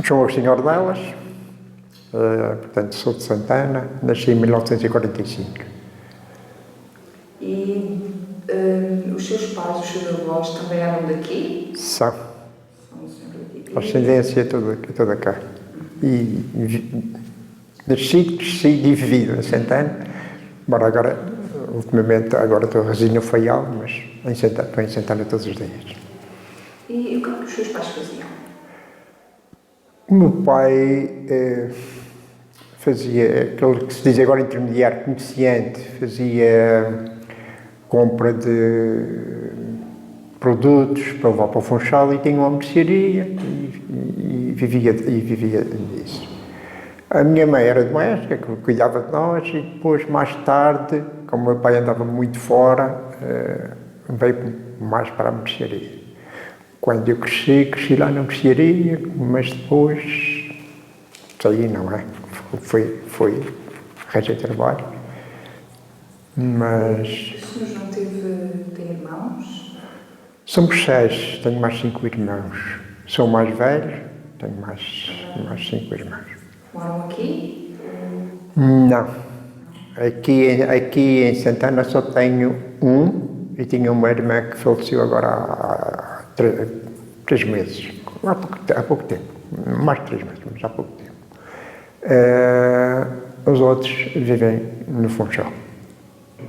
João Agostinho Ornelas, portanto sou de Santana, nasci em 1945. E os seus pais, os seus avós também eram daqui? São. São sempre daqui. A ascendência é toda cá. E nasci, cresci e vivi em Santana, embora agora, ultimamente, agora estou a residir no Faial, mas estou em Santana todos os dias. E o que é que os seus pais faziam? O meu pai fazia aquilo que se diz agora intermediário, comerciante, fazia compra de produtos para levar para o Funchal e tinha uma mercearia e vivia disso. A minha mãe era doméstica, que cuidava de nós e depois, mais tarde, como o meu pai andava muito fora, veio mais para a mercearia. Quando eu cresci lá na mercearia, mas depois saí, não é? Arranjei trabalho. Mas... O senhor não tem irmãos? Somos 6, tenho mais 5 irmãos. Sou mais velho, tenho mais 5 irmãos. Moram aqui? Não. Aqui em Santana só tenho um e tinha uma irmã que faleceu agora há 3 meses. Há pouco tempo. Mais de 3 meses, mas há pouco tempo. Os outros vivem no Funchal.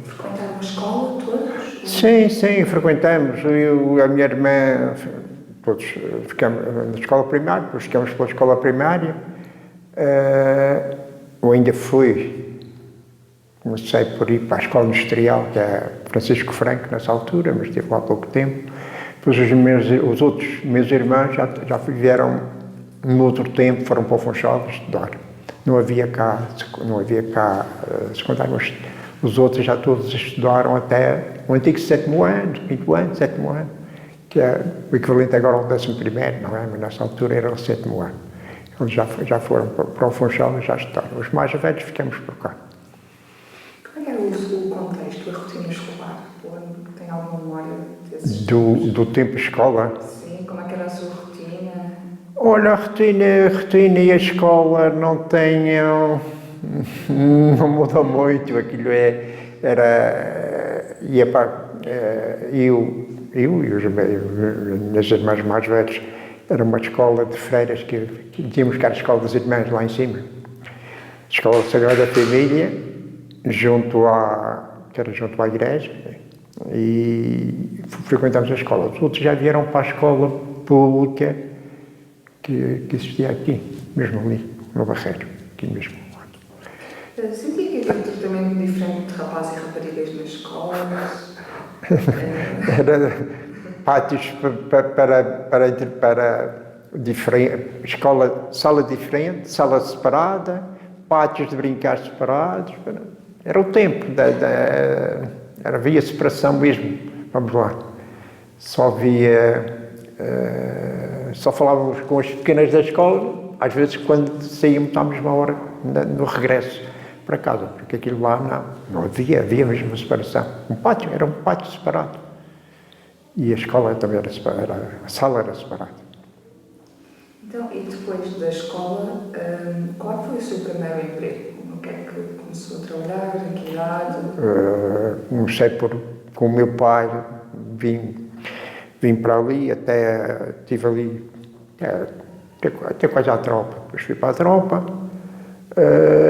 Frequentaram a escola todos? Sim, frequentamos. Eu e a minha irmã, todos ficamos na escola primária, depois ficamos pela escola primária. Eu ainda comecei por ir para a escola industrial, que é Francisco Franco, nessa altura, mas estive lá há pouco tempo. Depois os outros meus irmãos já vieram no outro tempo, foram para o Funchal estudar. Não havia cá secundário, mas os outros já todos estudaram até o antigo 7º ano, 5º ano, 7º ano, que é o equivalente agora ao 11º, não é? Mas nessa altura era o 7º ano. Eles já foram para o Funchal e já estudaram. Os mais velhos ficamos por cá. Como é que era o contexto, a rotina escolar? Tem alguma memória desses? Do tempo escola? Sim, como é que era a sua rotina? Olha, a rotina e a escola não mudou muito. Aquilo ia para... Eu e os meus irmãos mais velhos, era uma escola de freiras que tínhamos cá a escola das irmãs lá em cima. Escola Sagrada Família, junto à igreja, e frequentámos a escola. Os outros já vieram para a escola pública que existia aqui, mesmo ali, no Barreiro, aqui mesmo. Sentia que havia um tratamento diferente de rapazes e raparigas nas escolas? Era pátios para diferente, escola, sala diferente, sala separada, pátios de brincar separados. Era o tempo, havia separação mesmo, vamos lá. Só falávamos com as pequenas da escola, às vezes quando saíamos à mesma hora no regresso para casa, porque aquilo lá não havia mesmo uma separação. Era um pátio separado. E a escola também era separada, a sala era separada. Então, e depois da escola, qual foi o seu primeiro emprego? No que é que começou a trabalhar? Em que idade? Comecei com o meu pai, vim para ali, estive ali até quase à tropa. Depois fui para a tropa.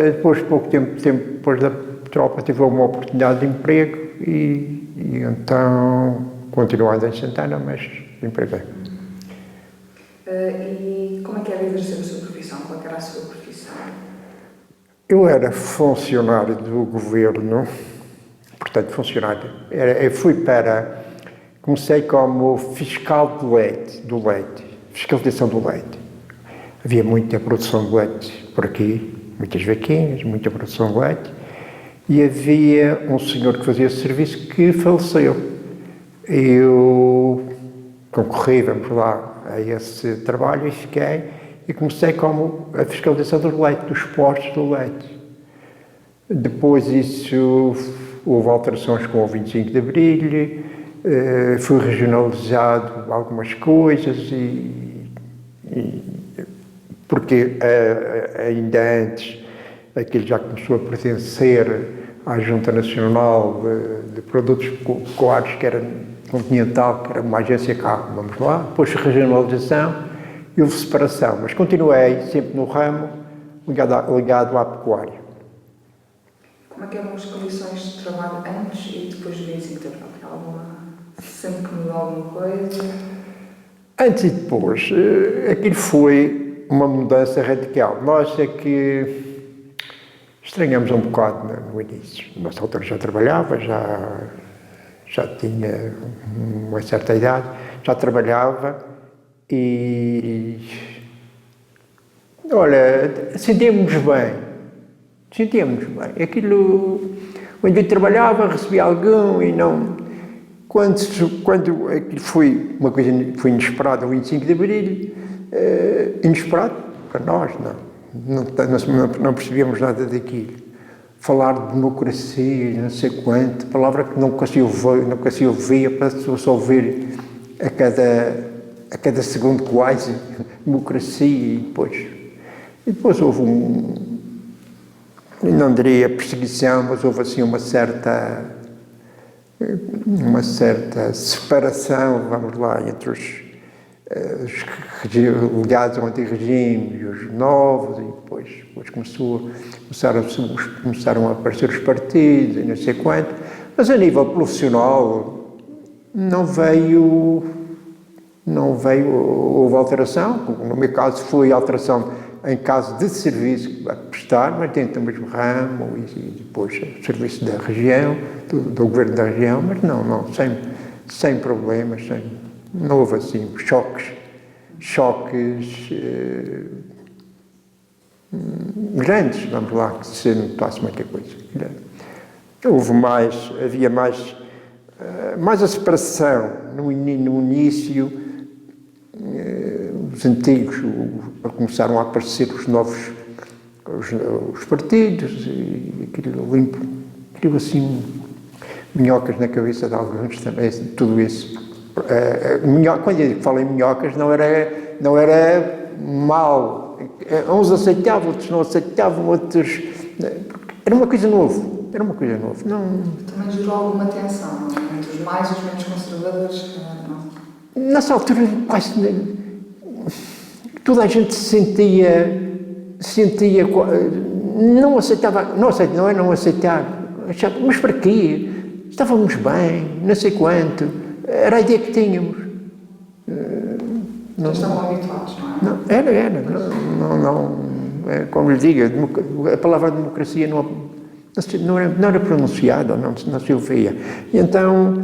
Depois, pouco tempo depois da tropa, tive uma oportunidade de emprego e então continuando em Santana, mas empreguei. E como é que era exercer a sua profissão? Qual era a sua profissão? Eu era funcionário do governo, portanto funcionário. Comecei como fiscal do leite, fiscalização do leite. Havia muita produção de leite por aqui, muitas vaquinhas, muita produção de leite, e havia um senhor que fazia esse serviço que faleceu. Eu concorri, vamos lá, a esse trabalho e comecei como a fiscalização do leite, dos postos do leite. Depois houve alterações com o 25 de Abril, foi regionalizado algumas coisas e porque ainda antes aquilo já começou a pertencer à Junta Nacional de Produtos Pecuários, que era Continental, que era uma agência cá, vamos lá, depois regionalização e houve separação, mas continuei sempre no ramo ligado à pecuária. Como é que eram as condições de trabalho antes e depois do 25 de Abril? Sempre que mudou alguma coisa? Antes e depois, aquilo foi uma mudança radical. Nós é que estranhamos um bocado no início. Nessa altura já trabalhava, já tinha uma certa idade, já trabalhava e olha, sentíamos-nos bem. Aquilo, o indivíduo trabalhava, recebia algum e não... Quando aquilo foi uma coisa foi inesperada, o 25 de Abril, inesperado para nós, não percebíamos nada daquilo. Falar de democracia, não sei quanto, palavra que nunca se ouvia, para só ouvir a cada segundo quase, democracia, e depois houve não diria perseguição, mas houve assim uma certa separação, vamos lá, entre os ligados ao antirregime e os novos, e depois começaram a aparecer os partidos e não sei quanto, mas a nível profissional houve alteração. No meu caso foi alteração em caso de serviço a prestar, mas dentro do mesmo ramo, e depois serviço da região, do governo da região, mas sem problemas, não houve assim choques grandes, vamos lá, que se notasse muita coisa. Havia mais a separação no início, os antigos, começaram a aparecer os novos, os partidos, e aquilo assim, minhocas na cabeça de alguns também, tudo isso. Quando eu falo em minhocas, não era mal. Uns aceitavam, outros não aceitavam, outros... Era uma coisa nova. Não... Também gerou alguma tensão, entre os mais e os menos conservadores? Não. Nessa altura, toda a gente sentia não aceitava, não é não aceitar, achava, mas para quê? Estávamos bem, não sei quanto, era a ideia que tínhamos. Não estavam habituados, não é? Não, como lhe digo, a palavra democracia não era pronunciada, não se ouvia. E então,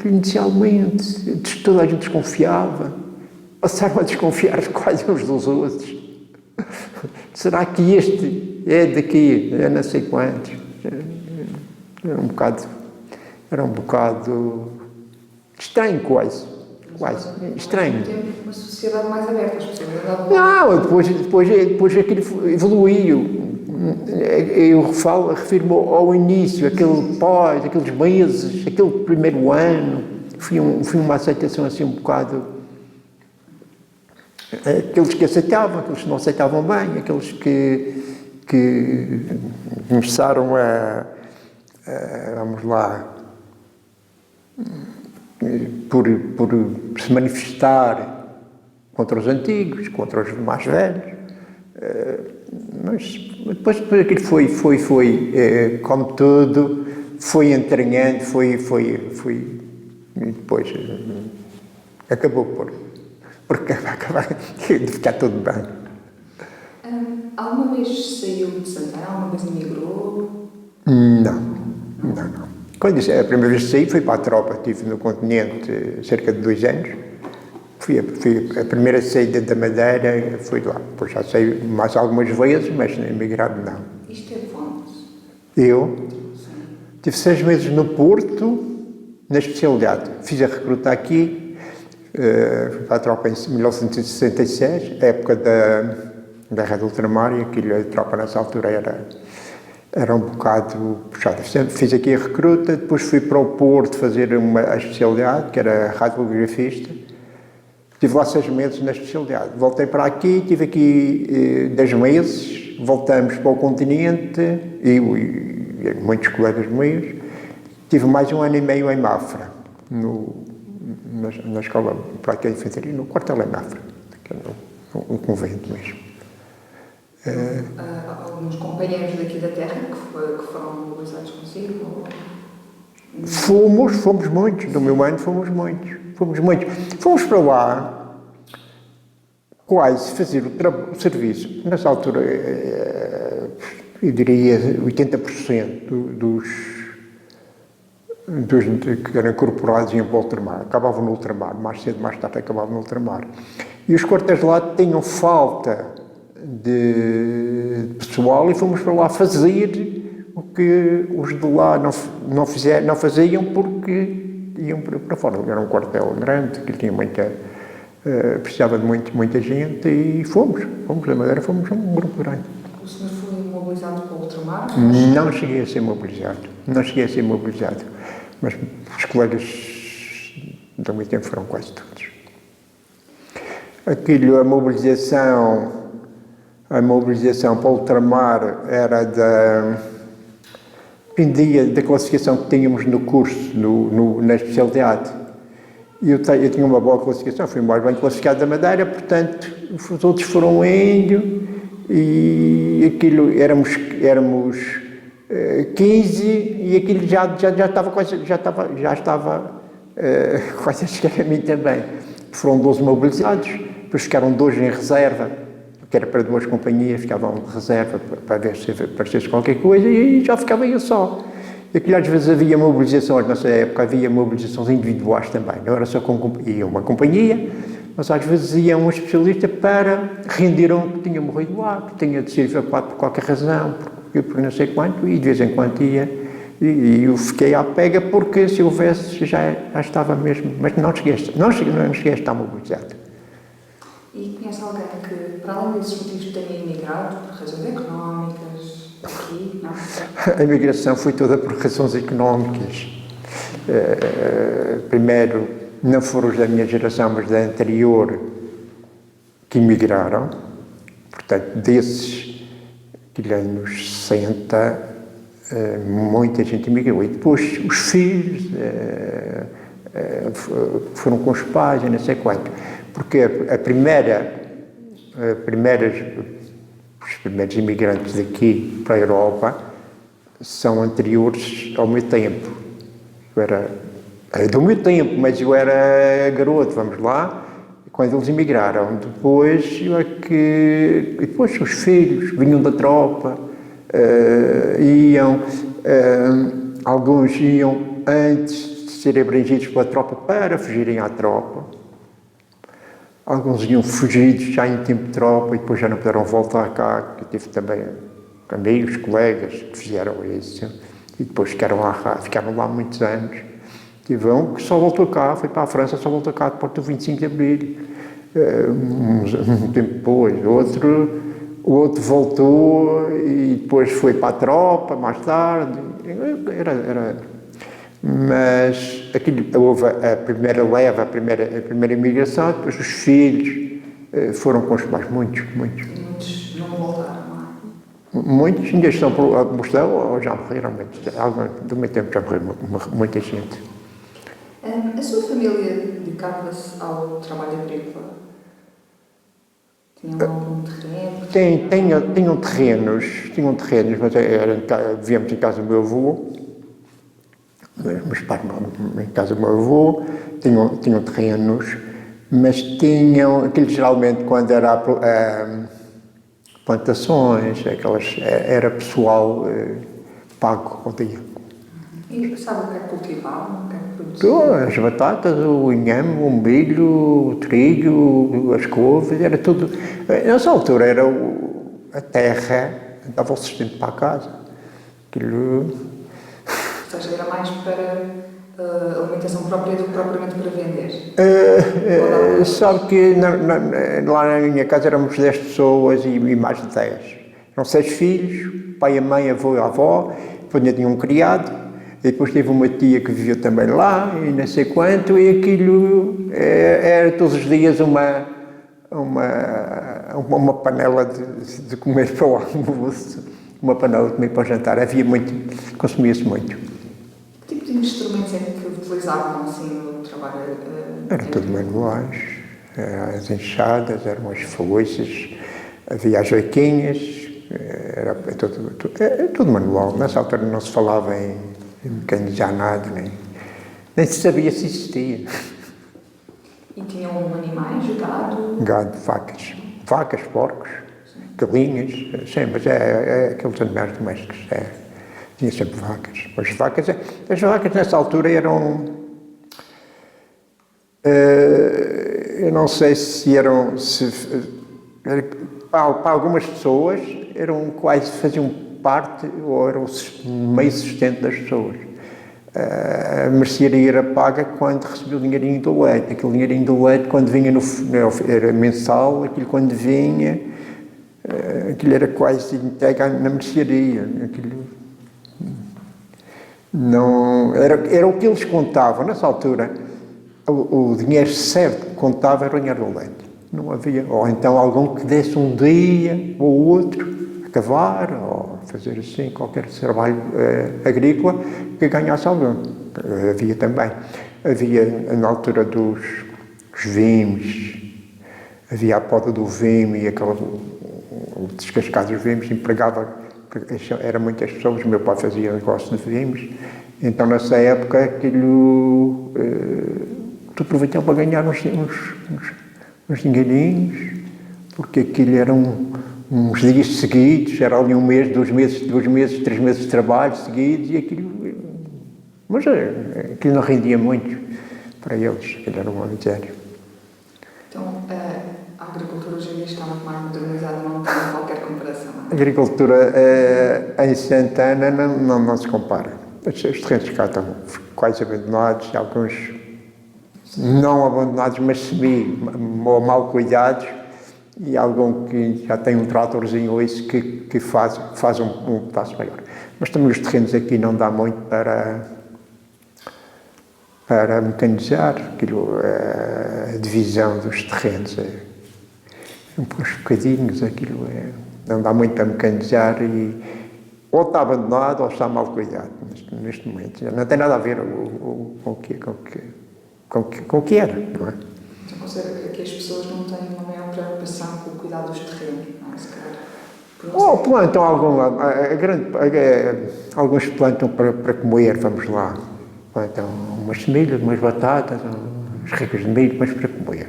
inicialmente, toda a gente desconfiava, passaram a desconfiar quase uns dos outros. Será que este é daqui? É não sei quantos. Era um bocado estranho, quase estranho. Uma sociedade mais aberta, as pessoas não, depois aquilo evoluiu. Eu refiro ao início, aqueles meses, aquele primeiro ano, foi uma aceitação assim um bocado. Aqueles que aceitavam, aqueles que não aceitavam bem, aqueles que começaram vamos lá, por se manifestar contra os antigos, contra os mais velhos. Mas depois aquilo foi como tudo, foi entranhando, e depois acabou por acabar de ficar tudo bem. Alguma vez saiu de Santarém? Alguma vez emigrou? Não. Quando a primeira vez que saí foi para a tropa, estive no continente cerca de 2 anos. Fui a primeira saída da Madeira, foi lá. Depois já saí mais algumas vezes, mas emigrado não. Isto é de onde? Eu? Sim. Tive 6 meses no Porto, na especialidade. Fiz a recruta aqui, fui para a tropa em 1966, época da Guerra do Ultramar, e a tropa nessa altura era um bocado puxada. Fiz aqui a recruta, depois fui para o Porto fazer a especialidade, que era radiografista. Estive lá 6 meses na especialidade. Voltei para aqui, estive aqui 10 meses, voltamos para o continente, eu e muitos colegas meus. Tive mais 1 ano e meio em Mafra, na escola prática de infantaria, no quartel em Mafra, que é um convento mesmo. Alguns companheiros daqui da terra que foram mobilizados consigo? Fomos muitos, do meu ano fomos muitos. Fomos para lá quase fazer o serviço. Nessa altura, eu diria 80% dos que eram incorporados iam para o ultramar. Acabavam no ultramar, mais cedo, mais tarde acabavam no ultramar. E os quartéis lá tinham falta de pessoal e fomos para lá fazer o que os de lá não faziam porque iam para fora. Era um quartel grande, que tinha precisava de muita gente e fomos da Madeira, fomos um grupo grande. O senhor foi mobilizado para o ultramar? Não cheguei a ser mobilizado, mas os colegas do meu tempo foram quase todos. A mobilização para o ultramar dependia da classificação que tínhamos no curso, na especialidade. Eu tinha uma boa classificação, fui mais bem classificado da Madeira, portanto, os outros foram indo e aquilo, éramos 15 e aquilo já estava quase a chegar a mim também. Foram 12 mobilizados, depois ficaram 2 em reserva, que era para 2 companhias, ficavam de reserva para ver se aparecesse qualquer coisa e já ficava eu só. E aquilo às vezes havia mobilizações, nessa época havia mobilizações individuais também, não era só ia uma companhia, mas às vezes ia um especialista para render um que tinha morrido lá, que tinha de ser evacuado por qualquer razão, por não sei quanto, e de vez em quando ia. E eu fiquei à pega porque se houvesse já estava mesmo, mas não cheguei a estar mobilizado. E conhece alguém que, para além desses motivos, tenha emigrado por razões económicas aqui? Não? A imigração foi toda por razões económicas. Primeiro, não foram os da minha geração, mas da anterior, que emigraram. Portanto, desses, que anos 60, muita gente emigrou. E depois os filhos foram com os pais, não sei quanto. Porque os primeiros imigrantes daqui para a Europa são anteriores ao meu tempo. Do meu tempo, mas eu era garoto, vamos lá, quando eles emigraram. Depois os filhos vinham da tropa, alguns iam antes de serem abrangidos pela tropa para fugirem à tropa. Alguns iam fugidos já em tempo de tropa e depois já não puderam voltar cá, que tive também amigos, colegas que fizeram isso e depois ficaram lá muitos anos. Tive um que só voltou cá, foi para a França, só voltou cá depois do 25 de Abril, um tempo depois. O outro voltou e depois foi para a tropa, mais tarde. Mas houve a primeira leva, a primeira imigração, depois os filhos foram com os pais, muitos. Muitos não voltaram lá? Muitos ainda estão ou já morreram, do meu tempo já morreram muita gente. A sua família dedicava-se ao trabalho agrícola? Tinham algum terreno? Tinham terrenos, mas vivíamos em casa do meu avô. Meus pais em casa do meu avô tinham terrenos, mas tinham, aquilo geralmente quando era plantações, era pessoal pago ao dia. E sabe o que é que cultivavam? O que é que produziam? As batatas, o inhame, o milho, o trigo, as couves, era tudo. Nessa altura era a terra, dava o sustento para a casa. Aquilo. Ou seja, era mais para alimentação própria do que propriamente para vender? Sabe que lá na minha casa éramos 10 pessoas e mais de 10. Eram 6 filhos, pai, a mãe, avô e a avó, depois ainda tinha um criado. E depois tive uma tia que vivia também lá, e não sei quanto, e aquilo era todos os dias uma panela de comer para o almoço, uma panela de comer para o jantar. Havia muito, consumia-se muito. Que tipo de instrumentos é que utilizavam assim no trabalho? Eram tudo manuais, as enxadas, eram as foices, havia as joiquinhas, era tudo manual. Nessa altura não se falava em mecanizar nada, nem se sabia se existia. E tinham animais, gado? Gado, vacas, porcos, galinhas, sim, mas é aqueles animais domésticos, tinha sempre vacas. As vacas nessa altura eram, eu não sei se eram, para algumas pessoas eram quase, faziam parte, ou eram o meio sustento das pessoas. A mercearia era paga quando recebia o dinheirinho do leite. Aquele dinheirinho do leite, quando vinha era mensal, aquilo quando vinha, aquilo era quase entregue na mercearia. Aquilo não, era o que eles contavam. Nessa altura, o dinheiro certo que contava era o dinheiro do leite. Não havia, ou então algum que desse um dia ou outro a cavar, ou fazer assim qualquer trabalho agrícola que ganhasse algum. Havia também. Havia na altura dos vimes, havia a poda do vime e o descascar dos vimes, empregava, eram muitas pessoas, o meu pai fazia negócio de vimes, então nessa época aquilo tu aproveitava para ganhar uns dinheirinhos, porque aquilo eram uns dias seguidos, era ali um mês, 2 meses, 3 meses de trabalho seguidos, e aquilo, mas aquilo não rendia muito para eles, aquilo era uma miséria. Então, a agricultura hoje em dia está muito mais modernizada, não tem qualquer comparação. A agricultura em Santana não se compara. Os terrenos cá estão quase abandonados, alguns não abandonados, mas mal cuidados, e algum que já tem um tratorzinho ou isso que faz um passo maior. Mas também os terrenos aqui não dá muito para mecanizar, a divisão dos terrenos uns bocadinhos, não dá muito para mecanizar, e ou está abandonado ou está mal cuidado neste momento. Não tem nada a ver com o que era, não é? Então considera que as pessoas não têm uma maior preocupação com o cuidado dos terrenos, não é? Se calhar, ou plantam alguns plantam para comer, vamos lá. Plantam umas semilhas, umas batatas, uns ricos de milho, mas para comer.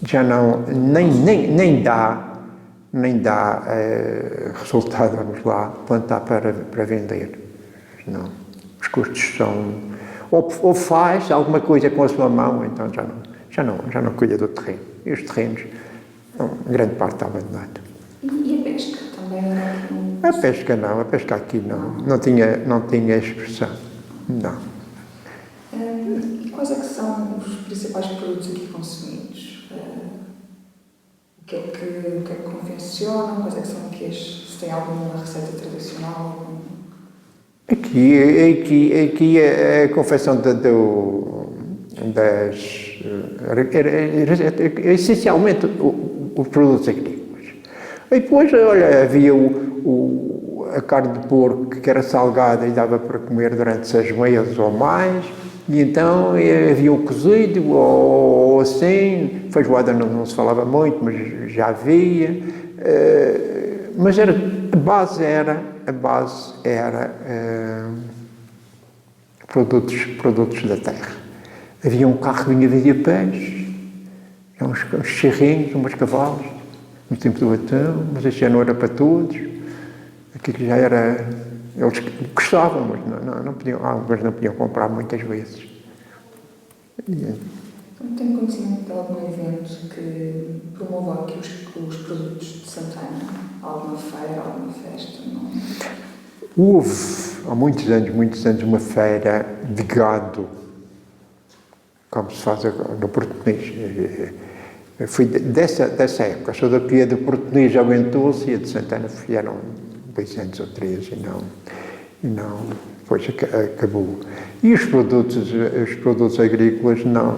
Já não, nem dá resultado, vamos lá, plantar para vender. Não. Os custos são... Ou faz alguma coisa com a sua mão, então já não cuida do terreno. E os terrenos, grande parte está abandonado. E a pesca também era? A pesca aqui não tinha expressão, não. E quais é que são os principais produtos aqui consumidos? O que é que confeccionam? Quais é que são aqui se tem alguma receita tradicional? Aqui a confecção essencialmente os produtos agrícolas. E depois, olha, havia a carne de porco que era salgada e dava para comer durante 6 meses ou mais, e então havia o cozido ou assim, feijoada não se falava muito, mas já havia, mas a base era produtos da terra. Havia um carro que vinha vender peixe, uns charrinhos, uns cavalos, no tempo do Atão, mas isso já não era para todos. Aquilo já era... Eles gostavam, mas não podiam comprar muitas vezes. Tem conhecimento de algum evento que promova aqui os produtos de Santana? Alguma feira, alguma festa? Não? Houve, há muitos anos, uma feira de gado, como se faz agora, no Porto Muniz. Fui dessa época, sou da Pia do Porto Muniz, aguentou-se, e a de Santana vieram 2 anos ou 3 e não depois acabou. E os produtos agrícolas não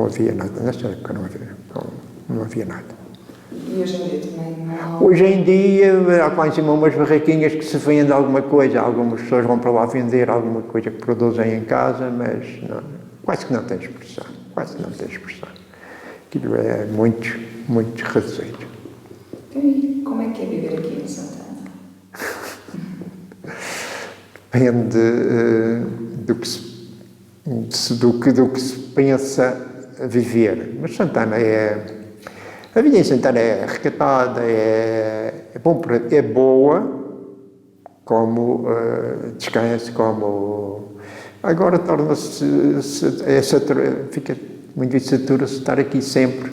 havia nada, nessa época não havia nada. E hoje em dia também não? Hoje em dia, há lá em cima umas barraquinhas que se vende alguma coisa, algumas pessoas vão para lá vender alguma coisa que produzem em casa, mas quase que não tem expressão, Aquilo é muito, muito reduzido. E como é que é viver aqui em Santana? Depende do que se pensa viver. Mas a vida em Santana é recatada, é boa, como descanso, como... Agora torna-se, fica muito satura-se estar aqui sempre,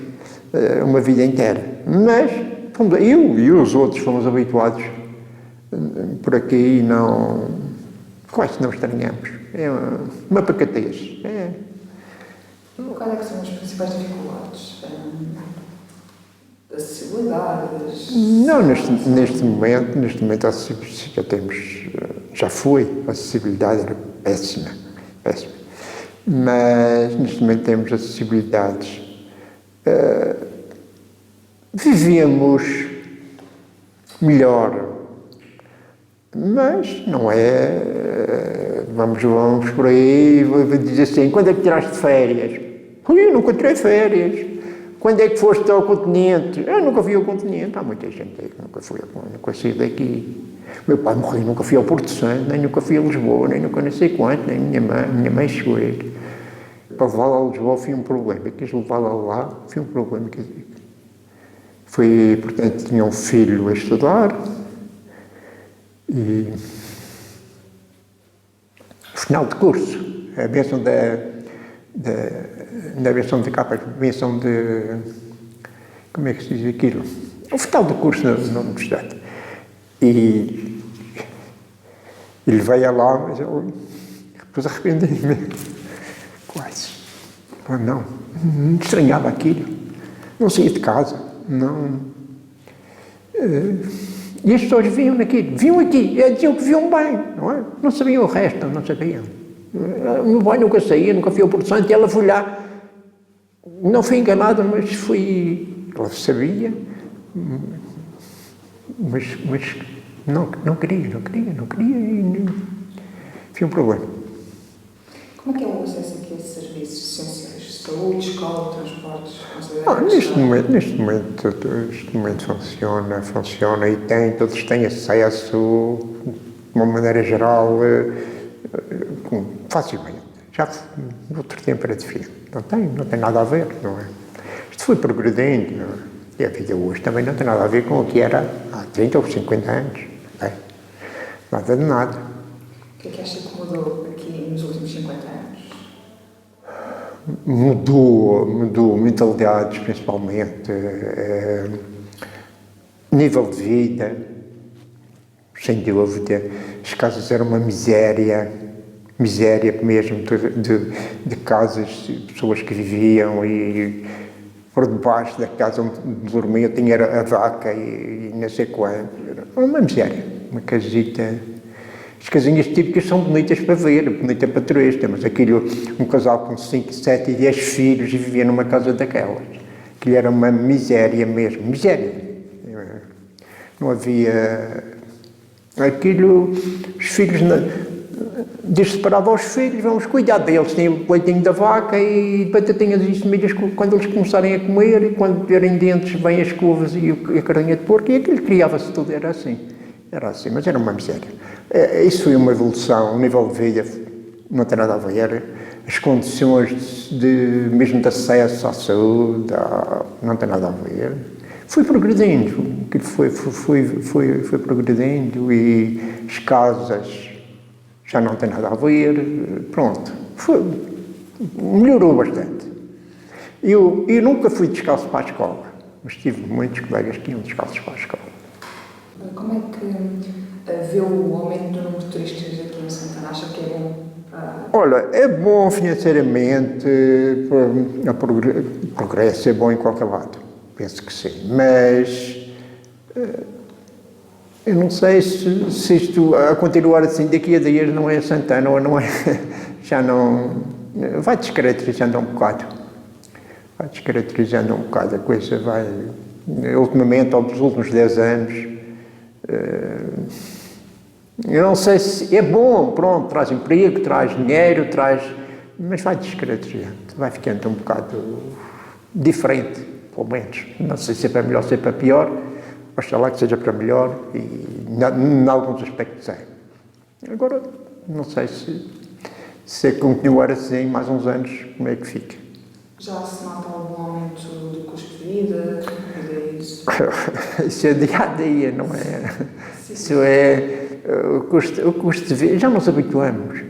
uma vida inteira. Mas eu e os outros fomos habituados por aqui e quase não estranhamos. É uma pacatez. Quais é que são as principais dificuldades? Acessibilidade? Não, neste momento já foi, a acessibilidade era péssima. Mas neste momento temos acessibilidades. Vivíamos melhor, mas não é. Vamos por aí e dizer assim: quando é que tiraste férias? Eu nunca tirei férias. Quando é que foste ao continente? Eu nunca fui ao continente. Há muita gente aí que nunca saí daqui. Meu pai morreu, nunca fui ao Porto Santo, nem nunca fui a Lisboa, nem nunca não sei quanto, nem minha mãe chegou aqui. Para levá-la a Lisboa foi um problema. Quis levá-la lá, foi um problema. Portanto, tinha um filho a estudar e final de curso, a benção da benção de capa, a benção de... Como é que se diz aquilo? O final de curso na universidade. E ele veio lá, mas eu depois arrependi-me. Quase. Não estranhava aquilo. Não saía de casa. E as pessoas viam aqui, diziam que viam bem, não é? Não sabiam o resto, não sabiam. O meu pai nunca saía, nunca fui ao Porto Santo, e ela foi lá, não fui enganada, mas ela sabia, mas não queria, e foi um problema. Como é que é o acesso aqui a esses serviços essenciais? Saúde, escola, transportes? Neste momento funciona e todos têm acesso, de uma maneira geral, facilmente. Já no outro tempo era diferente. Não tem nada a ver, não é? Isto foi progredindo, não é? E a vida hoje também não tem nada a ver com o que era há 30 ou 50 anos. Não é? Nada de nada. O que é que acha que mudou aqui nos últimos 50 anos? Mudou mentalidades, principalmente, nível de vida, sem dúvida. As casas eram uma miséria mesmo, de casas, de pessoas que viviam e por debaixo da casa onde dormia tinha a vaca e não sei quanto. Era uma miséria, uma casita. As casinhas típicas são bonitas para ver, bonita para turista, mas um casal com 5, 7 e 10 filhos e vivia numa casa daquelas. Aquilo era uma miséria mesmo, miséria. Não havia... os filhos... separavam os filhos, vamos cuidar deles, tinha o leitinho da vaca e batatinhas e semilhas quando eles começarem a comer e quando tiverem dentes vêm as couves e a carninha de porco e aquilo criava-se tudo, era assim, mas era uma miséria. Isso foi uma evolução, o nível de vida não tem nada a ver, as condições mesmo de acesso à saúde, não tem nada a ver. Foi progredindo, foi progredindo e as casas já não tem nada a ver, pronto, melhorou bastante. Eu nunca fui descalço para a escola, mas tive muitos colegas que iam descalços para a escola. Como é que vê o aumento do número de turistas aqui em Santana? Acha que é bom? Olha, é bom financeiramente, o progresso é bom em qualquer lado, penso que sim, mas Eu não sei se isto a continuar assim daqui a dias não é Santana ou não é, já não, vai descaracterizando um bocado. Vai descaracterizando um bocado, a coisa vai, ultimamente, aos últimos 10 anos, eu não sei se é bom, pronto, traz emprego, traz dinheiro, mas vai descaracterizando, vai ficando um bocado diferente, pelo menos. Não sei se é para melhor ou se é para pior, oxalá que seja para melhor, e em alguns aspectos é. Agora, não sei se continuar assim mais uns anos, como é que fica. Já se nota algum aumento do custo de vida? Isso é dia a dia, não é? Sim. Isso é o custo de vida, já nos habituamos.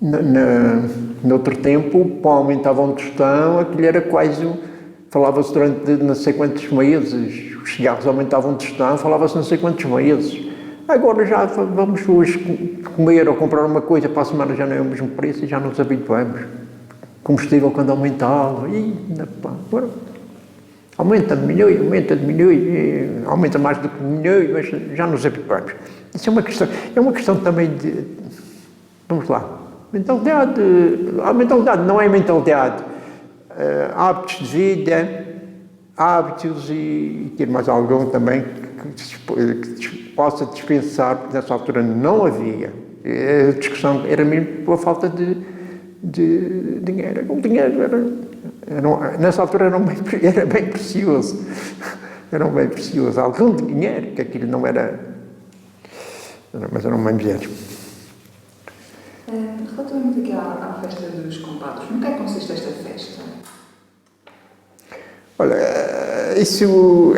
No outro tempo, para aumentar um tostão, aquilo era quase, falava-se durante não sei quantos meses, os cigarros aumentavam de tostão, falava-se não sei quantos meses. Agora já vamos hoje comer ou comprar uma coisa, para a semana já não é o mesmo preço e já nos habituamos. Combustível quando aumentava, agora aumenta, diminui, aumenta mais do que diminui, mas já nos habituamos. Isso é uma questão também de, vamos lá, mentalidade, a mentalidade não é mentalidade, hábitos de vida, hábitos e ter mais algum também que possa dispensar, porque nessa altura não havia. A discussão era mesmo pela falta de dinheiro. O dinheiro nessa altura era bem precioso. Era bem precioso. Algum dinheiro, que aquilo não era. Mas eram bem dinheiro. Relativamente aqui à festa dos compadres, no que é que consiste esta festa? Olha,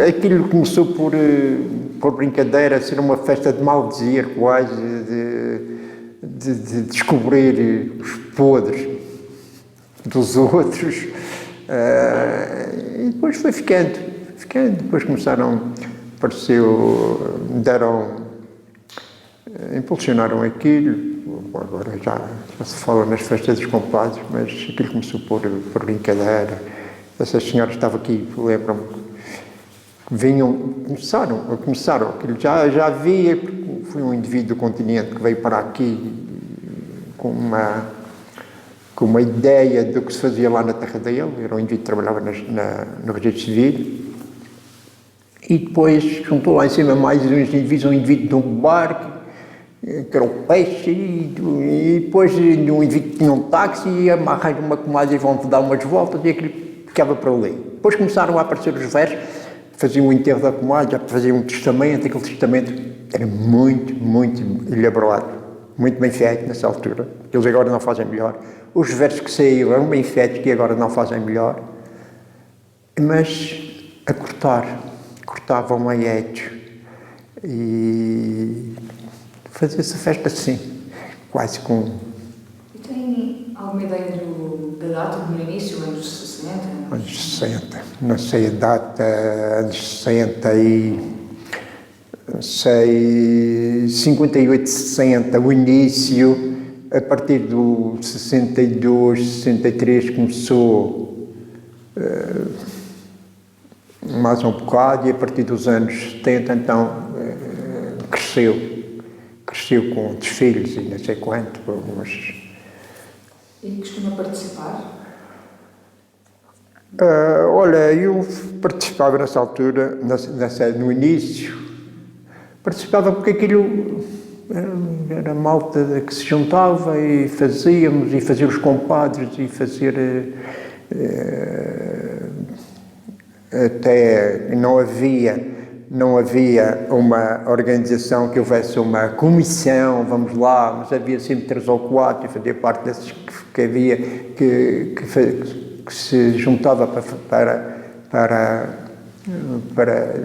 aquilo começou por brincadeira, ser uma festa de maldizer, quase, de descobrir os podres dos outros, e depois foi ficando, depois começaram, impulsionaram aquilo, agora já se fala nas festas dos compadres, mas aquilo começou por brincadeira. Essas senhoras estavam aqui, lembram-me, começaram, aquilo já havia, porque foi um indivíduo do continente que veio para aqui com uma ideia do que se fazia lá na terra dele, era um indivíduo que trabalhava no registro civil, e depois juntou lá em cima mais uns indivíduos, um indivíduo de um barco, que era o peixe, e depois de um indivíduo que tinha um táxi, e amarrar uma comadre e vão-te dar umas voltas, e aquilo ficava para ali. Depois começaram a aparecer os versos, faziam o enterro da comadre, faziam um testamento, aquele testamento era muito, muito elaborado, muito bem feito nessa altura, eles agora não fazem melhor. Os versos que saíram eram bem feitos, que agora não fazem melhor, mas a cortavam a etos, e fazia-se a festa assim, quase com... E tem alguma ideia da data do início, anos 60? Anos 60, não sei a data, anos 60 sei 58, 60, o início, a partir do 62, 63 começou mais um bocado, e a partir dos anos 70 então cresceu com desfiles e não sei quanto, mas... E costuma participar? Olha, eu participava nessa altura, no início, participava porque aquilo era malta que se juntava e fazíamos, e fazia os compadres, e fazer até não havia uma organização que houvesse uma comissão, vamos lá, mas havia sempre 3 ou 4, e fazia parte desses que havia, que se juntava para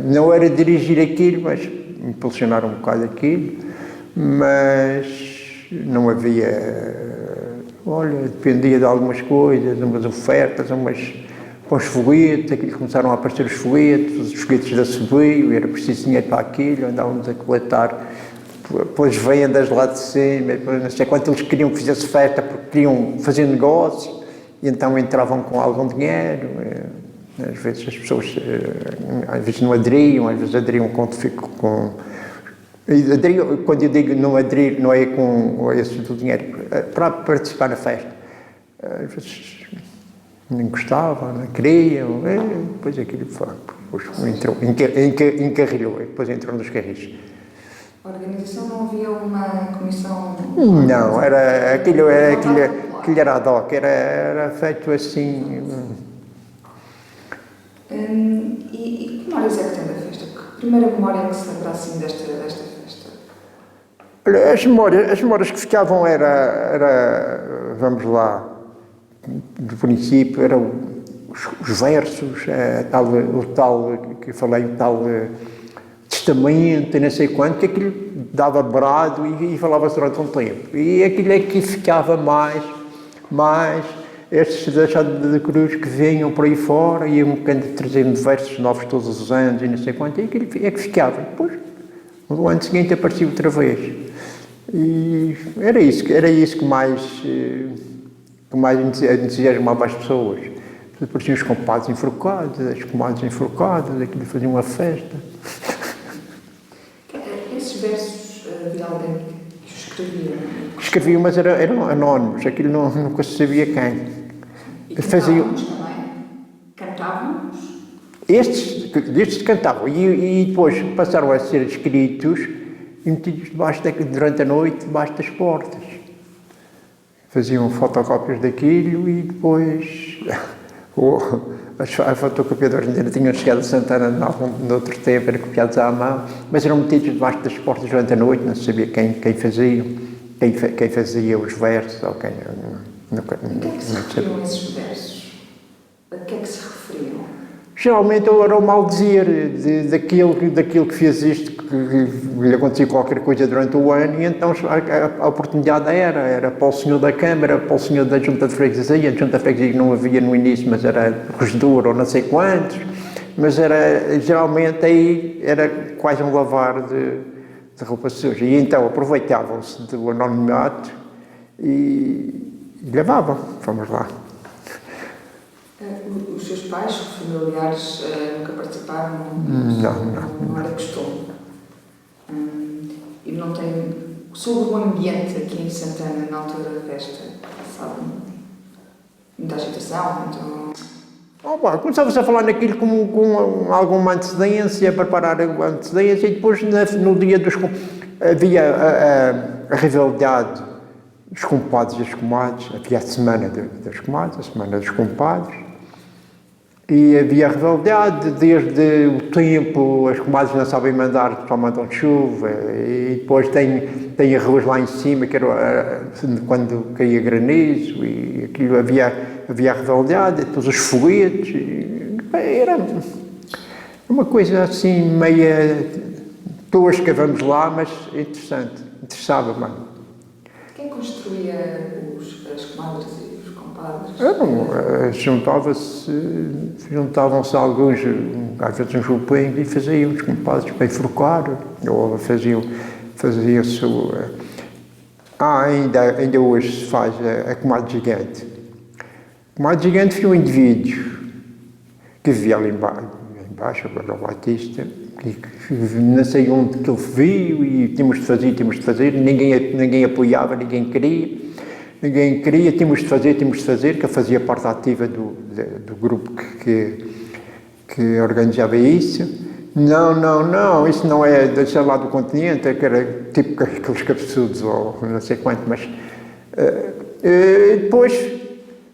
não era dirigir aquilo, mas impulsionar um bocado aquilo, mas não havia, olha, dependia de algumas coisas, umas ofertas, para os foguetes, aquilo começaram a aparecer os foguetes da Subio, era preciso dinheiro para aquilo, andávamos a coletar pelas vendas lá de cima, não sei quanto eles queriam que fizesse festa, porque queriam fazer negócio, e então entravam com algum dinheiro. Às vezes as pessoas, às vezes não aderiam, às vezes aderiam Quando eu digo não aderir, não é com esse do dinheiro, para participar na festa. Às vezes não gostavam, não queriam, depois aquilo foi, entrou, encarrilhou, depois entrou nos carris. A organização não havia uma comissão? Não, aquilo era ad hoc, era feito assim. E que memórias é que tem da festa? Que primeira memória que se lembra assim desta festa? Olha, as memórias que ficavam era vamos lá, do princípio, eram os versos, o tal que eu falei, o tal testamento, não sei quanto, que aquilo dava brado e falava-se durante um tempo. E aquilo é que ficava mais estes deixados de cruz que vinham por aí fora, iam trazendo versos novos todos os anos e não sei quanto, e aquilo é que ficava. Depois, no ano seguinte aparecia outra vez. E era isso que mais entusiasmava as pessoas. Apareciam os compadres enforcados, as comadres enforcadas, aquilo fazia uma festa. Esses versos, havia alguém que os escrevia? Escreviam, mas eram anónimos, aquilo nunca se sabia quem. E cantávamos também? Cantávamos? Estes cantavam e depois passaram a ser escritos e metidos durante a noite debaixo das portas. Faziam fotocópias daquilo e depois a fotocopiadora ainda tinham chegado a Santana de outro tempo, eram copiados à mão, mas eram metidos debaixo das portas durante a noite, não se sabia quem fazia os versos ou quem. A que é que se referiam esses versos? A que é que se referiam? Geralmente era o maldizer daquilo que fez isto, que lhe acontecia qualquer coisa durante o ano, e então a oportunidade era para o senhor da Câmara, para o senhor da Junta de Freguesia. A Junta de Freguesia não havia no início, mas era regedor ou não sei quantos, mas geralmente aí era quase um lavar de roupa suja. E então aproveitavam-se do anonimato e levavam, vamos lá. Os seus pais, os familiares, nunca participaram? Não era costume. E não tem... Sobre o ambiente aqui em Santana, na altura da festa, sabe? Muita agitação, Começava-se a falar naquilo com alguma antecedência, a preparar a antecedência, e depois no dia dos... havia a rivalidade dos compadres e das comadres, havia a semana das comadres, a semana dos compadres, e havia a rivalidade desde o tempo, as comadres não sabem mandar, só mandam de chuva, e depois tem a ruas lá em cima, que era quando caía granizo, e aquilo havia a rivalidade, depois os foguetes, era uma coisa assim meia tosca, vamos lá, mas interessante, interessava-me. Quem construía as comadres e os compadres? Juntavam-se alguns, às vezes uns grupinhos, e faziam os compadres para enforcar, ou faziam-se... ainda hoje se faz a comadre gigante. A comadre gigante foi um indivíduo que vivia ali embaixo, agora o Batista, que não sei onde que ele viu, e tínhamos de fazer, ninguém apoiava, ninguém queria, tínhamos de fazer, que eu fazia parte ativa do grupo que organizava isso. Não, isso não é deixar lá do continente, é que era tipo aqueles cabeçudos ou não sei quanto, mas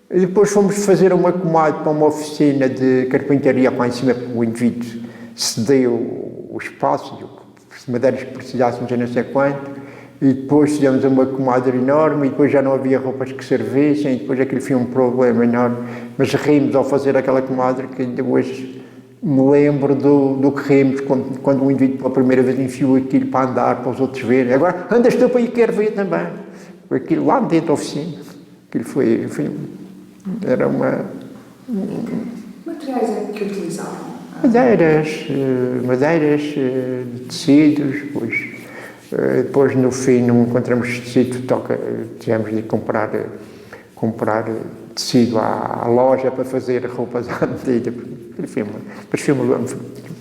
depois fomos fazer uma comadre para uma oficina de carpintaria lá em cima, porque o indivíduo cedeu o espaço, as madeiras que precisássemos, não sei quanto, e depois fizemos uma comadre enorme, e depois já não havia roupas que servissem, e depois aquilo foi um problema enorme, mas rimos ao fazer aquela comadre, que ainda hoje me lembro do que rimos quando o indivíduo pela primeira vez enfiou aquilo para andar, para os outros verem. Agora, andas tu para aí, quero ver também. Aquilo lá dentro da oficina, aquilo era uma... Que materiais é que utilizavam? Madeiras, tecidos, depois no fim não encontramos tecido, tivemos de comprar tecido à loja para fazer roupas à medida.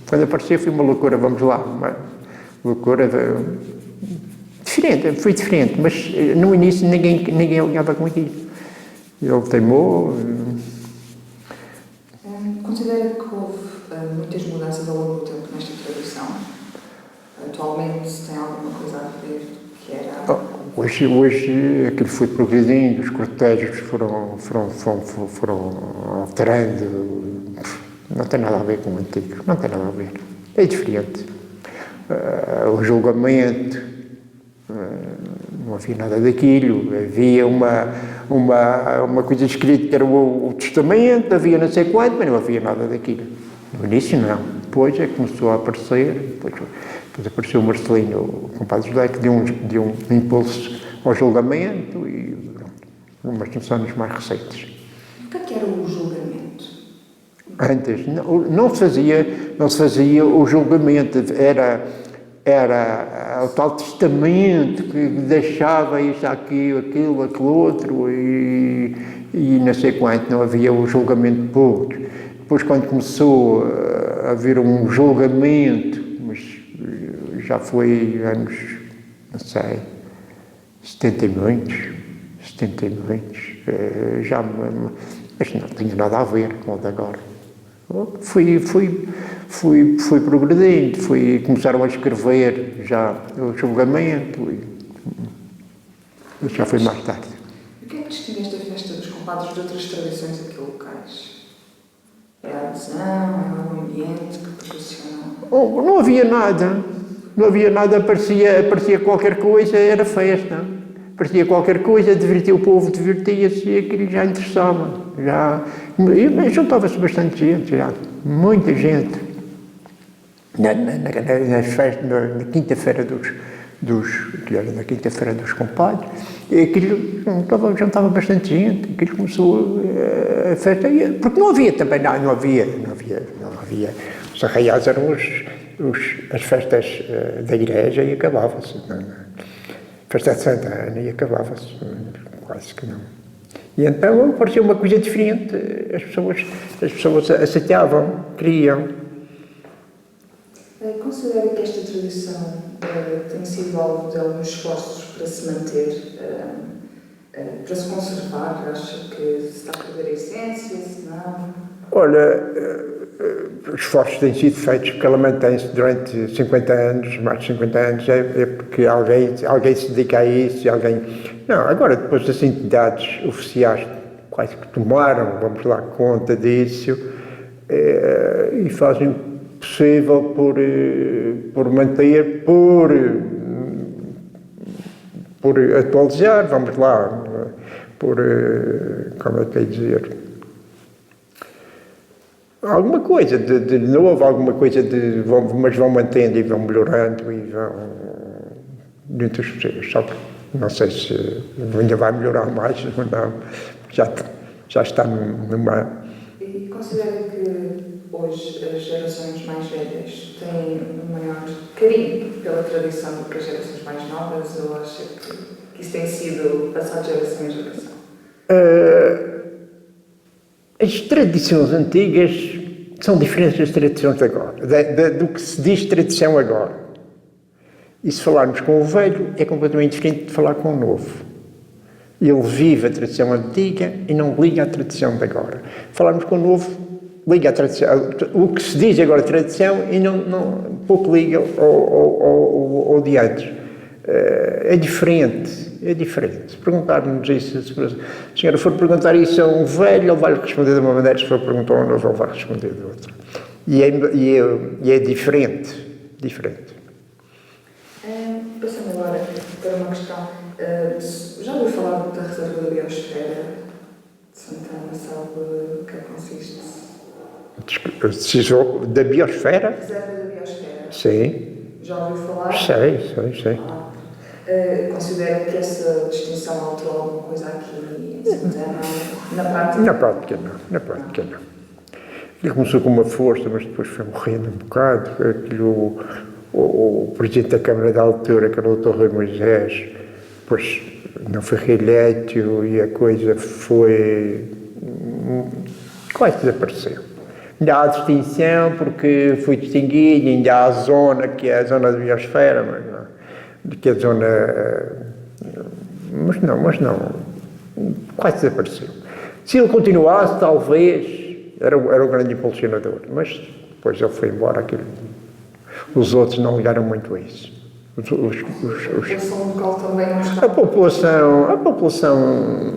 Quando apareceu foi uma loucura, vamos lá, loucura. Diferente, foi diferente, mas no início ninguém alinhava com aquilo. Ele teimou. Considera que houve muitas mudanças ao longo do tempo nesta tradição? Atualmente tem alguma coisa a ver que era... Hoje aquilo foi progredindo, os cortejos foram alterando. Não tem nada a ver com o antigo, não tem nada a ver. É diferente. O julgamento, não havia nada daquilo. Havia uma coisa escrita que era o testamento, havia não sei quanto, mas não havia nada daquilo. No início não. Depois é que começou a aparecer, depois apareceu o Marcelino, o compadre José, que deu um impulso ao julgamento e umas noções mais recentes. O que era o julgamento? Antes não se fazia o julgamento, era o tal testamento que deixava isto, aquilo, aquele outro e não sei quanto, não havia o julgamento público. Depois, quando começou a haver um julgamento, mas já foi anos, não sei, 70 e muitos, mas não tinha nada a ver com o de agora. Fui progredindo, começaram a escrever já o julgamento e já foi mais tarde. O que é que distingue esta festa dos compadres de outras tradições aqui locais? É a adesão, é o ambiente que proporciona? Não havia nada, parecia qualquer coisa, era festa. Parecia qualquer coisa, o povo divertia-se e aquilo já interessava. Juntava-se bastante gente, já, muita gente. Nas festas, na quinta-feira na quinta-feira dos compadres, e aquilo juntava bastante gente, aquilo começou a festa, porque não havia também, não havia. Os arraiais eram as festas da igreja e acabava-se. Festa de Santa Ana e acabava-se, quase que não. E então parecia uma coisa diferente, as pessoas aceitavam, queriam. Considera que esta tradição tem sido alvo de alguns esforços para se manter, para se conservar? Acha que se está a perder a essência, se não? Olha, os esforços têm sido feitos porque ela mantém-se durante 50 anos, mais de 50 anos, é porque alguém se dedica a isso, Não, agora depois das entidades oficiais quase que tomaram, vamos lá, conta disso, e fazem o possível por manter, por atualizar, vamos lá, como é que é dizer... Alguma coisa de novo, mas vão mantendo e vão melhorando e vão dentro das pessoas. Só que não sei se ainda vai melhorar mais ou não, já está numa... E considera que hoje as gerações mais velhas têm um maior carinho pela tradição do que as gerações mais novas, ou acha que isso tem sido passado de geração em geração? As tradições antigas são diferentes das tradições de agora, do que se diz tradição agora. E se falarmos com o velho, é completamente diferente de falar com o novo. Ele vive a tradição antiga e não liga à tradição de agora. Falarmos com o novo, liga à tradição. O que se diz agora tradição e não pouco liga ao de antes. É diferente. Se perguntarmos isso, se a senhora for perguntar isso a um velho, ele vai responder de uma maneira, se for perguntar a um novo, ele vai responder de outra. E é diferente. Passando agora para uma questão, já ouviu falar da Reserva da Biosfera de Santana? Sabe o que consiste? Da Biosfera? Reserva da Biosfera? Sim. Já ouviu falar? Sei. Considera que essa distinção alterou alguma coisa aqui em Santana? Na prática? Na prática não. Ele começou com uma força, mas depois foi morrendo um bocado. O presidente da Câmara da altura, que era o Dr. Rui Moisés, depois não foi reeleito e a coisa quase desapareceu. Ainda há distinção porque foi distinguido, ainda há a zona que é a zona da biosfera, mas não, que é a zona, mas não, quase desapareceu. Se ele continuasse, talvez, era o grande impulsionador, mas depois ele foi embora, os outros não ligaram muito a isso. A população local também não está... A população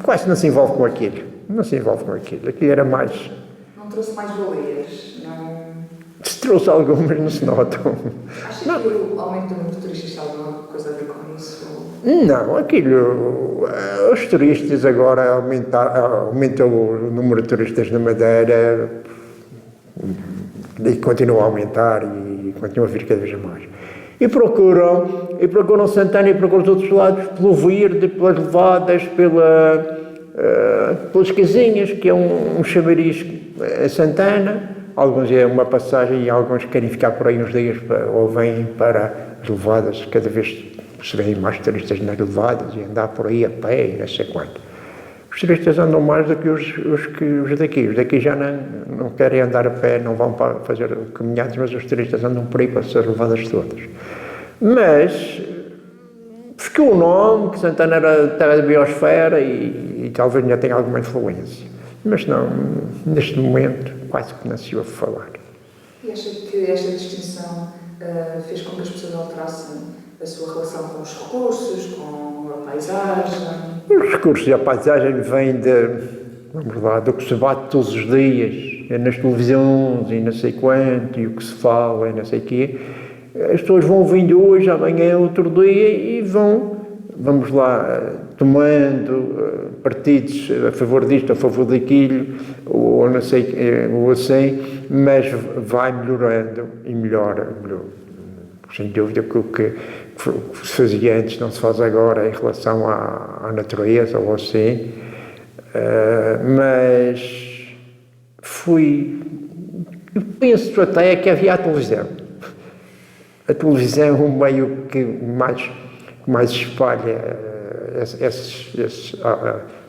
quase não se envolve com aquilo. Não se envolve com aquilo. Aquilo era mais... Não trouxe mais baleias? Não... Se trouxe algumas, não se notam. Acha que o aumento do número de turistas tem alguma coisa a ver com isso? Não, aquilo... Os turistas agora aumentam o número de turistas na Madeira e continua a aumentar e continua a vir cada vez mais. E procuram Santana e procuram os outros lados pelo verde, pelas levadas, pelas casinhas, que é um chamariz a Santana. Alguns é uma passagem e alguns querem ficar por aí uns dias ou vêm para as levadas. Cada vez se vêem mais turistas nas levadas e andar por aí a pé e não sei quanto. Os turistas andam mais do que os daqui. Os daqui já não querem andar a pé, não vão para fazer caminhadas, mas os turistas andam por aí para essas levadas todas. Mas ficou o nome, que Santana era terra da biosfera e talvez ainda tenha alguma influência. Mas não, neste momento, quase que não se ouve falar. E acha que esta distinção fez com que as pessoas alterassem a sua relação com os recursos, com a paisagem? Os recursos e a paisagem vêm do que se bate todos os dias, é nas televisões e não sei quanto, e o que se fala e não sei o quê. As pessoas vão vindo hoje, amanhã, outro dia e vamos lá, tomando partidos a favor disto, a favor daquilo, ou não sei, ou assim, mas vai melhorando e melhora. Sem dúvida que o que se fazia antes não se faz agora em relação à natureza ou assim, mas eu penso até que havia a televisão. A televisão é um meio que mais espalha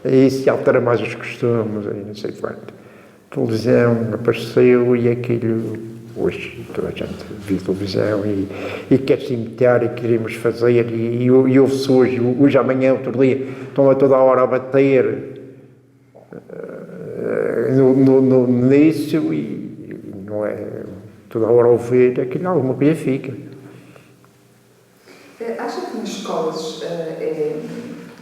isso e altera mais os costumes e não sei quanto. A televisão apareceu e aquilo... Hoje toda a gente vê televisão e quer se imitar e queremos fazer e ouve-se hoje, amanhã, outro dia, estão a toda a hora a bater nisso e não é toda a hora a ouvir, aquilo alguma coisa fica. Acha que nas escolas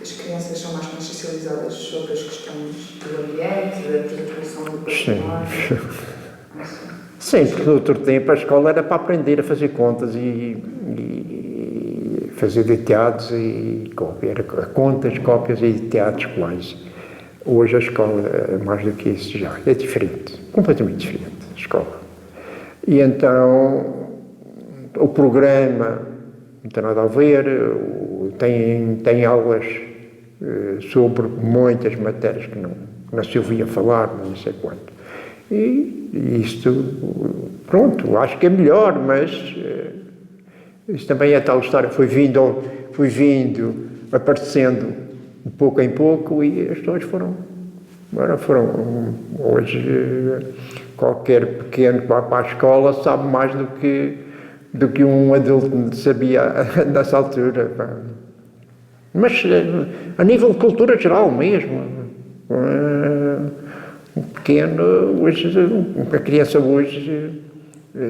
as crianças são mais consciencializadas sobre as questões do ambiente, da preservação do património? Sim, porque no outro tempo a escola era para aprender a fazer contas e fazer ditados e cópias. Era contas, cópias e ditados escolares. Hoje a escola é mais do que isso já. É diferente, completamente diferente a escola. E então o programa não tem nada a ver, tem aulas sobre muitas matérias que não se ouvia falar, não sei quanto. E isto, pronto, acho que é melhor, mas isso também é tal história, foi vindo aparecendo de pouco em pouco e as pessoas foram hoje qualquer pequeno que vá para a escola sabe mais do que um adulto sabia nessa altura. Mas a nível de cultura geral mesmo, um pequeno, hoje, a criança hoje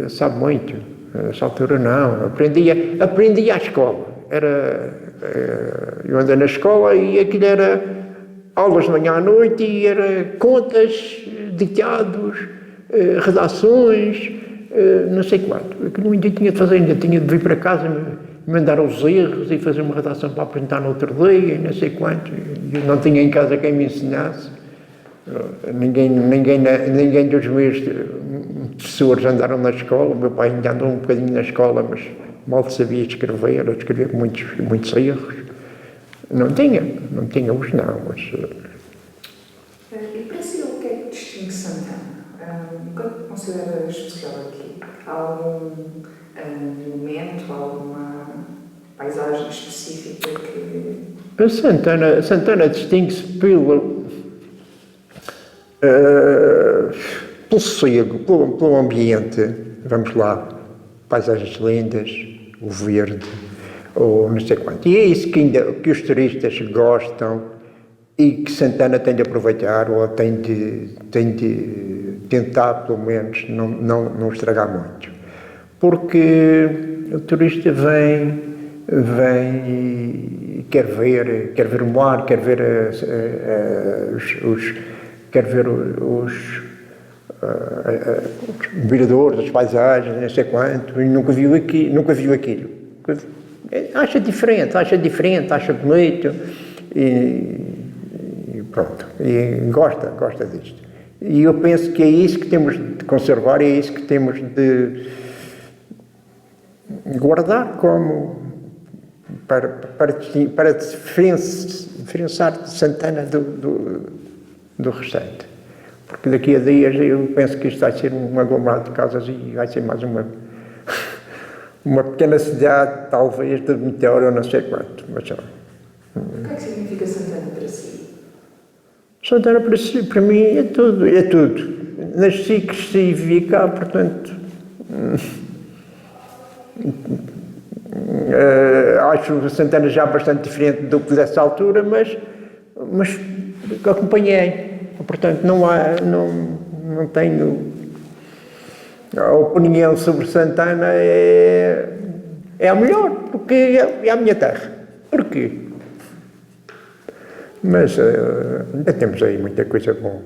sabe muito, nessa altura não, aprendia à escola, eu andei na escola e aquilo era aulas de manhã à noite e era contas, ditados, redações, não sei quanto, aquilo ainda tinha de fazer, ainda tinha de vir para casa, mandar os erros e fazer uma redação para apresentar no outro dia, não sei quanto, eu não tinha em casa quem me ensinasse. Ninguém dos meus professores andaram na escola, o meu pai ainda andou um bocadinho na escola, mas mal sabia escrever, ou escrever muitos erros. Não tinha hoje não, mas... E para si, o que é que distingue Santana? O que é que considera especial aqui? Há algum momento, alguma paisagem específica que... A Santana distingue-se Pelo sossego, pelo ambiente, vamos lá, paisagens lindas, o verde, ou não sei quanto. E é isso que os turistas gostam e que Santana tem de aproveitar, ou tem de tentar, pelo menos, não estragar muito. Porque o turista vem e quer ver o mar, quer ver os miradores, as paisagens, não sei quanto, e nunca viu aquilo. Acha diferente, acha bonito e pronto, e gosta disto. E eu penso que é isso que temos de conservar, é isso que temos de guardar como para diferenciar Santana do restante. Porque daqui a dias eu penso que isto vai ser um aglomerado de casas e vai ser mais uma pequena cidade, talvez, de meteoro, ou não sei quanto. Mas, o que é que significa Santana para si? Santana para mim é tudo. Nasci, cresci e vivi cá, portanto... acho Santana já bastante diferente do que dessa altura, mas acompanhei. Portanto, não tenho... A opinião sobre Santana é a melhor, porque é a minha terra. Porquê? Mas ainda temos aí muita coisa boa.